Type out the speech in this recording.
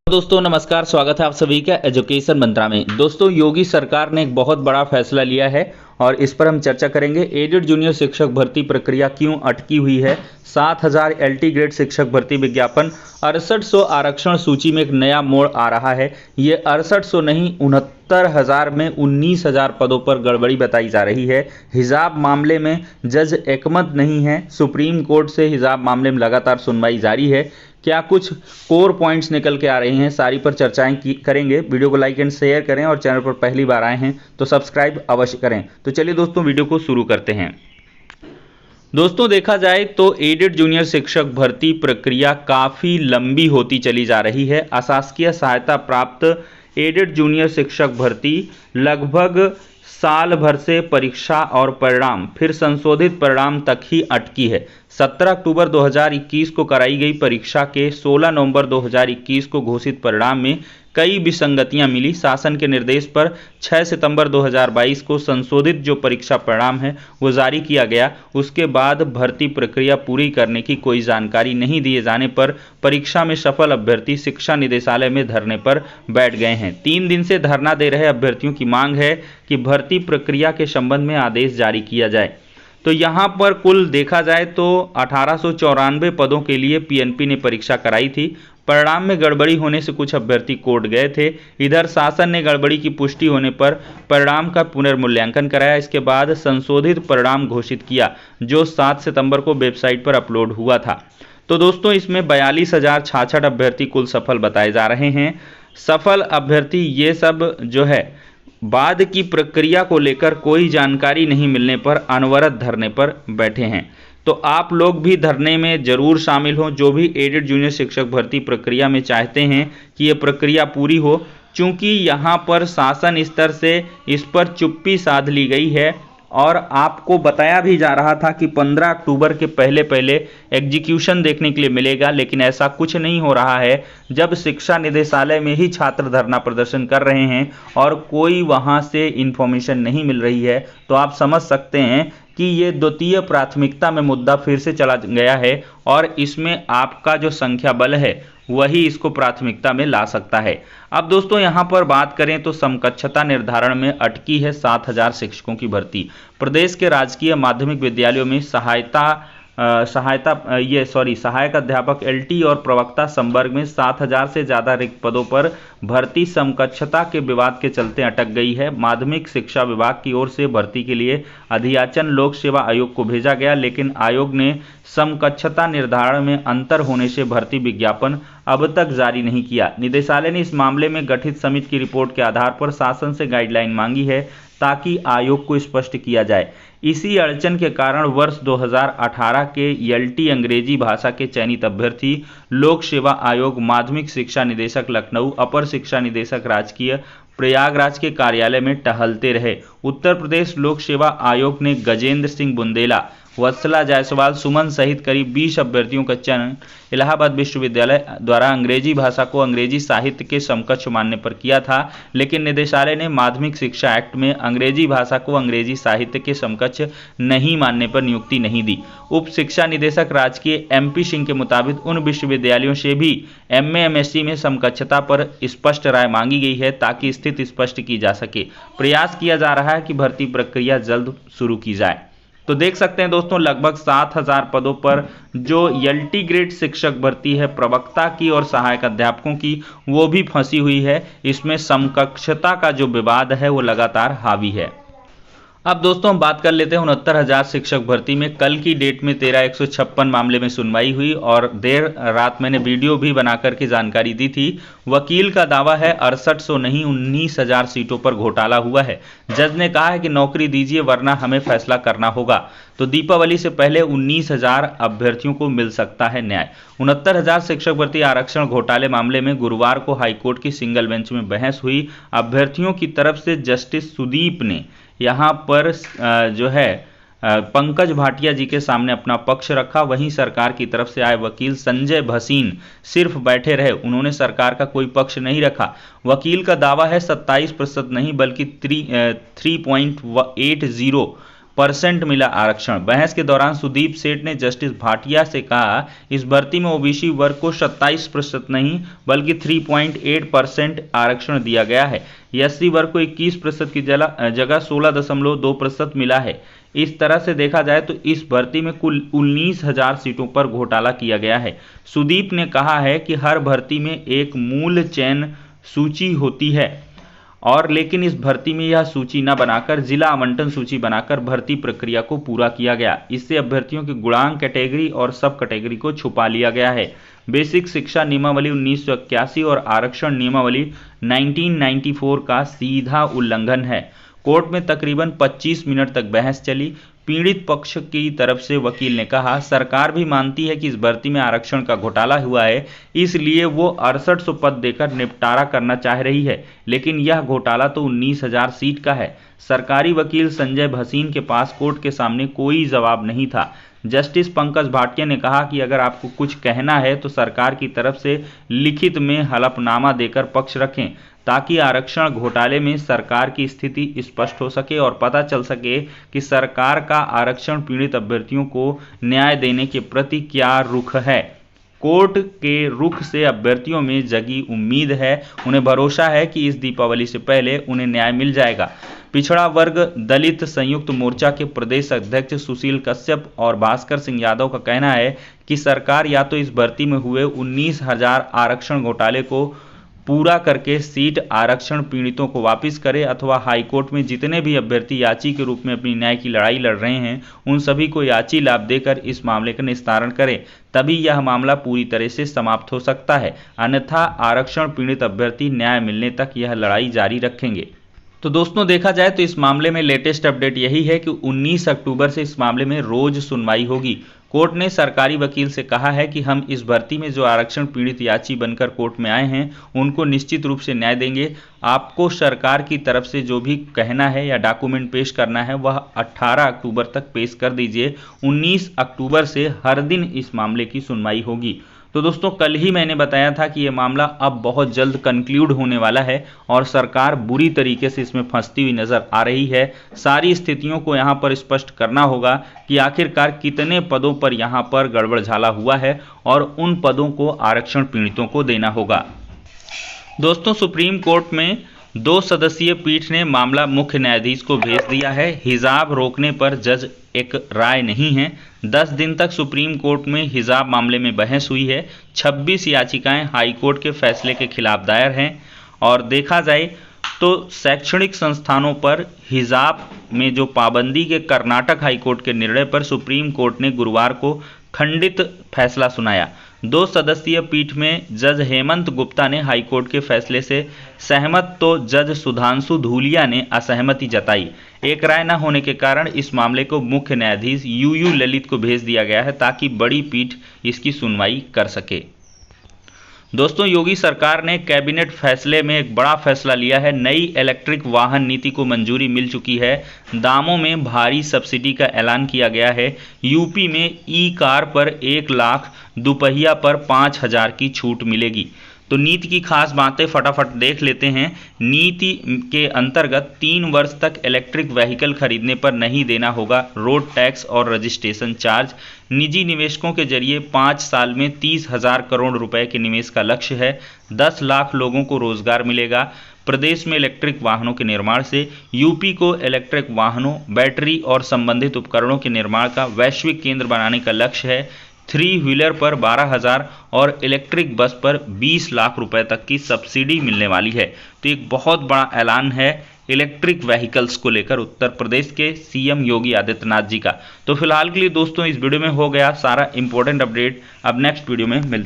दोस्तों नमस्कार, स्वागत है आप सभी का एजुकेशन मंत्रा में। दोस्तों योगी सरकार ने एक बहुत बड़ा फैसला लिया है और इस पर हम चर्चा करेंगे। एडेड जूनियर शिक्षक भर्ती प्रक्रिया क्यों अटकी हुई है, 7000 एलटी ग्रेड शिक्षक भर्ती विज्ञापन, 6800 आरक्षण सूची में एक नया मोड़ आ रहा है। ये 6800 नहीं 69,000 में 19,000 पदों पर गड़बड़ी बताई जा रही है। हिजाब मामले में जज एकमत नहीं है। सुप्रीम कोर्ट से हिजाब मामले में लगातार सुनवाई जारी है। क्या कुछ कोर पॉइंट्स निकल के आ रहे हैं, सारी पर चर्चाएं करेंगे। वीडियो को लाइक एंड शेयर करें और चैनल पर पहली बार आए हैं तो सब्सक्राइब अवश्य करें। तो चलिए दोस्तों वीडियो को शुरू करते हैं। दोस्तों देखा जाए तो एडेड जूनियर शिक्षक भर्ती प्रक्रिया काफ़ी लंबी होती चली जा रही है। अशासकीय सहायता प्राप्त एडेड जूनियर शिक्षक भर्ती लगभग साल भर से परीक्षा और परिणाम फिर संशोधित परिणाम तक ही अटकी है। 17 अक्टूबर 2021 को कराई गई परीक्षा के 16 नवंबर 2021 को घोषित परिणाम में कई विसंगतियां मिली। शासन के निर्देश पर 6 सितंबर 2022 को संशोधित जो परीक्षा परिणाम है वो जारी किया गया। उसके बाद भर्ती प्रक्रिया पूरी करने की कोई जानकारी नहीं दिए जाने पर परीक्षा में सफल अभ्यर्थी शिक्षा निदेशालय में धरने पर बैठ गए हैं। 3 दिन से धरना दे रहे अभ्यर्थियों की मांग है कि भर्ती प्रक्रिया के संबंध में आदेश जारी किया जाए। तो यहाँ पर कुल देखा जाए तो 1894 पदों के लिए पीएनपी ने परीक्षा कराई थी। परिणाम में गड़बड़ी होने से कुछ अभ्यर्थी कोर्ट गए थे। इधर शासन ने गड़बड़ी की पुष्टि होने पर परिणाम का पुनर्मूल्यांकन कराया। इसके बाद संशोधित परिणाम घोषित किया जो 7 सितंबर को वेबसाइट पर अपलोड हुआ था। तो दोस्तों इसमें 42,066 अभ्यर्थी कुल सफल बताए जा रहे हैं। सफल अभ्यर्थी ये सब जो है बाद की प्रक्रिया को लेकर कोई जानकारी नहीं मिलने पर अनवरत धरने पर बैठे हैं। तो आप लोग भी धरने में जरूर शामिल हों जो भी एडेड जूनियर शिक्षक भर्ती प्रक्रिया में चाहते हैं कि ये प्रक्रिया पूरी हो। चूंकि यहाँ पर शासन स्तर से इस पर चुप्पी साध ली गई है और आपको बताया भी जा रहा था कि 15 अक्टूबर के पहले एग्जीक्यूशन देखने के लिए मिलेगा, लेकिन ऐसा कुछ नहीं हो रहा है। जब शिक्षा निदेशालय में ही छात्र धरना प्रदर्शन कर रहे हैं और कोई वहां से इंफॉर्मेशन नहीं मिल रही है तो आप समझ सकते हैं कि ये द्वितीय प्राथमिकता में मुद्दा फिर से चला गया है और इसमें आपका जो संख्या बल है वही इसको प्राथमिकता में ला सकता है। अब दोस्तों यहाँ पर बात करें तो समकक्षता निर्धारण में अटकी है 7000 शिक्षकों की भर्ती। प्रदेश के राजकीय माध्यमिक विद्यालयों में सहायक अध्यापक एलटी और प्रवक्ता संवर्ग में 7000 से ज़्यादा रिक्त पदों पर भर्ती समकक्षता के विवाद के चलते अटक गई है। माध्यमिक शिक्षा विभाग की ओर से भर्ती के लिए अधियाचन लोक सेवा आयोग को भेजा गया, लेकिन आयोग ने समकक्षता निर्धारण में अंतर होने से भर्ती विज्ञापन अब तक जारी नहीं किया। निदेशालय ने इस मामले में गठित समिति की रिपोर्ट के आधार पर शासन से गाइडलाइन मांगी है ताकि आयोग को स्पष्ट किया जाए। इसी अड़चन के कारण वर्ष 2018 के एलटी अंग्रेजी भाषा के चयनित अभ्यर्थी लोक सेवा आयोग माध्यमिक शिक्षा निदेशक लखनऊ, अपर शिक्षा निदेशक राजकीय प्रयागराज के कार्यालय में टहलते रहे। उत्तर प्रदेश लोक सेवा आयोग ने गजेंद्र सिंह बुंदेला, वत्सला जायसवाल, सुमन सहित करीब 20 अभ्यर्थियों का चयन इलाहाबाद विश्वविद्यालय द्वारा अंग्रेजी भाषा को अंग्रेजी साहित्य के समकक्ष मानने पर किया था, लेकिन निदेशालय ने माध्यमिक शिक्षा एक्ट में अंग्रेजी भाषा को अंग्रेजी साहित्य के समकक्ष नहीं मानने पर नियुक्ति नहीं दी। उप शिक्षा निदेशक राजकीय MP सिंह के मुताबिक उन विश्वविद्यालयों से भी MA MSc में समकक्षता पर स्पष्ट राय मांगी गई है ताकि स्थिति स्पष्ट की जा सके। प्रयास किया जा रहा है कि भर्ती प्रक्रिया जल्द शुरू की जाए। तो देख सकते हैं दोस्तों लगभग 7000 पदों पर जो एलटी ग्रेड शिक्षक भर्ती है प्रवक्ता की और सहायक अध्यापकों की वो भी फंसी हुई है। इसमें समकक्षता का जो विवाद है वो लगातार हावी है। अब दोस्तों हम बात कर लेते हैं 69,000 शिक्षक भर्ती में। कल की डेट में 13156 मामले में सुनवाई हुई और देर रात मैंने वीडियो भी बनाकर के जानकारी दी थी। वकील का दावा है 6800 नहीं 19,000 सीटों पर घोटाला हुआ है। जज ने कहा है कि नौकरी दीजिए वरना हमें फैसला करना होगा। तो दीपावली से पहले 19,000 अभ्यर्थियों को मिल सकता है न्याय। 69,000 शिक्षक भर्ती आरक्षण घोटाले मामले में गुरुवार को हाईकोर्ट की सिंगल बेंच में बहस हुई। अभ्यर्थियों की तरफ से जस्टिस सुदीप ने यहाँ पर जो है पंकज भाटिया जी के सामने अपना पक्ष रखा। वहीं सरकार की तरफ से आए वकील संजय भसीन सिर्फ बैठे रहे, उन्होंने सरकार का कोई पक्ष नहीं रखा। वकील का दावा है 27% नहीं बल्कि 3.80 परसेंट मिला आरक्षण। बहस के दौरान सुदीप सेठ ने जस्टिस भाटिया से कहा, इस भर्ती में ओबीसी वर्ग को 27% नहीं बल्कि 3.8% आरक्षण दिया गया है। एससी वर्ग को 21% की जगह 16.2% मिला है। इस तरह से देखा जाए तो इस भर्ती में कुल 19,000 सीटों पर घोटाला किया गया है। सुदीप ने कहा है कि हर भर्ती में एक मूल चयन सूची होती है और लेकिन इस भर्ती में यह सूची न बनाकर जिला आवंटन सूची बनाकर भर्ती प्रक्रिया को पूरा किया गया। इससे अभ्यर्थियों के गुणांक, कैटेगरी और सब कैटेगरी को छुपा लिया गया है। बेसिक शिक्षा नियमावली 1981 और आरक्षण नियमावली 1994 का सीधा उल्लंघन है। कोर्ट में तकरीबन 25 मिनट तक बहस चली। पीड़ित पक्ष की तरफ से वकील ने कहा, सरकार भी मानती है कि इस भर्ती में आरक्षण का घोटाला हुआ है, इसलिए वो 6800 पद देकर निपटारा करना चाह रही है, लेकिन यह घोटाला तो 19,000 सीट का है। सरकारी वकील संजय भसीन के पास कोर्ट के सामने कोई जवाब नहीं था। जस्टिस पंकज भाटिया ने कहा कि अगर आपको कुछ कहना है तो सरकार की तरफ से लिखित में हलफनामा देकर पक्ष रखें, ताकि आरक्षण घोटाले में सरकार की स्थिति स्पष्ट हो सके और पता चल सके कि सरकार का आरक्षण पीड़ित अभ्यर्थियों को न्याय देने के प्रति क्या रुख है। कोर्ट के रुख से अभ्यर्थियों में जगी उम्मीद है। उन्हें भरोसा है कि इस दीपावली से पहले उन्हें न्याय मिल जाएगा। पिछड़ा वर्ग दलित संयुक्त मोर्चा के प्रदेश अध्यक्ष सुशील कश्यप और भास्कर सिंह यादव का कहना है कि सरकार या तो इस भर्ती में हुए 19,000 आरक्षण घोटाले को पूरा करके सीट आरक्षण पीड़ितों को वापस करे अथवा हाईकोर्ट में जितने भी अभ्यर्थी याची के रूप में अपनी न्याय की लड़ाई लड़ रहे हैं उन सभी को याची लाभ देकर इस मामले का निस्तारण करें, तभी यह मामला पूरी तरह से समाप्त हो सकता है। अन्यथा आरक्षण पीड़ित अभ्यर्थी न्याय मिलने तक यह लड़ाई जारी रखेंगे। तो दोस्तों देखा जाए तो इस मामले में लेटेस्ट अपडेट यही है कि 19 अक्टूबर से इस मामले में रोज सुनवाई होगी। कोर्ट ने सरकारी वकील से कहा है कि हम इस भर्ती में जो आरक्षण पीड़ित याची बनकर कोर्ट में आए हैं उनको निश्चित रूप से न्याय देंगे। आपको सरकार की तरफ से जो भी कहना है या डॉक्यूमेंट पेश करना है वह 18 अक्टूबर तक पेश कर दीजिए। 19 अक्टूबर से हर दिन इस मामले की सुनवाई होगी। तो दोस्तों कल ही मैंने बताया था कि यह मामला अब बहुत जल्द कंक्लूड होने वाला है और सरकार बुरी तरीके से इसमें फंसती हुई नजर आ रही है। सारी स्थितियों को यहां पर स्पष्ट करना होगा कि आखिरकार कितने पदों पर यहां पर गड़बड़झाला हुआ है और उन पदों को आरक्षण पीड़ितों को देना होगा। दोस्तों सुप्रीम कोर्ट में 2 सदस्यीय पीठ ने मामला मुख्य न्यायाधीश को भेज दिया है। हिजाब रोकने पर जज एक राय नहीं है। 10 दिन तक सुप्रीम कोर्ट में हिजाब मामले में बहस हुई है। 26 याचिकाएं हाईकोर्ट के फैसले के खिलाफ दायर हैं और देखा जाए तो शैक्षणिक संस्थानों पर हिजाब में जो पाबंदी के कर्नाटक हाईकोर्ट के निर्णय पर सुप्रीम कोर्ट ने गुरुवार को खंडित फैसला सुनाया। 2 सदस्यीय पीठ में जज हेमंत गुप्ता ने हाईकोर्ट के फैसले से सहमत तो जज सुधांशु धूलिया ने असहमति जताई। एक राय न होने के कारण इस मामले को मुख्य न्यायाधीश यूयू ललित को भेज दिया गया है ताकि बड़ी पीठ इसकी सुनवाई कर सके। दोस्तों योगी सरकार ने कैबिनेट फैसले में एक बड़ा फैसला लिया है। नई इलेक्ट्रिक वाहन नीति को मंजूरी मिल चुकी है। दामों में भारी सब्सिडी का ऐलान किया गया है। यूपी में ई कार पर 1 लाख, दुपहिया पर 5,000 की छूट मिलेगी। तो नीति की खास बातें फटाफट देख लेते हैं। नीति के अंतर्गत 3 वर्ष तक इलेक्ट्रिक व्हीकल खरीदने पर नहीं देना होगा रोड टैक्स और रजिस्ट्रेशन चार्ज। निजी निवेशकों के जरिए 5 साल में 30,000 करोड़ रुपए के निवेश का लक्ष्य है। 10 लाख लोगों को रोजगार मिलेगा। प्रदेश में इलेक्ट्रिक वाहनों के निर्माण से यूपी को इलेक्ट्रिक वाहनों, बैटरी और संबंधित उपकरणों के निर्माण का वैश्विक केंद्र बनाने का लक्ष्य है। 3 व्हीलर पर 12,000 और इलेक्ट्रिक बस पर 20 लाख रुपए तक की सब्सिडी मिलने वाली है। तो एक बहुत बड़ा ऐलान है इलेक्ट्रिक व्हीकल्स को लेकर उत्तर प्रदेश के सीएम योगी आदित्यनाथ जी का। तो फिलहाल के लिए दोस्तों इस वीडियो में हो गया सारा इंपॉर्टेंट अपडेट। अब नेक्स्ट वीडियो में मिलते हैं।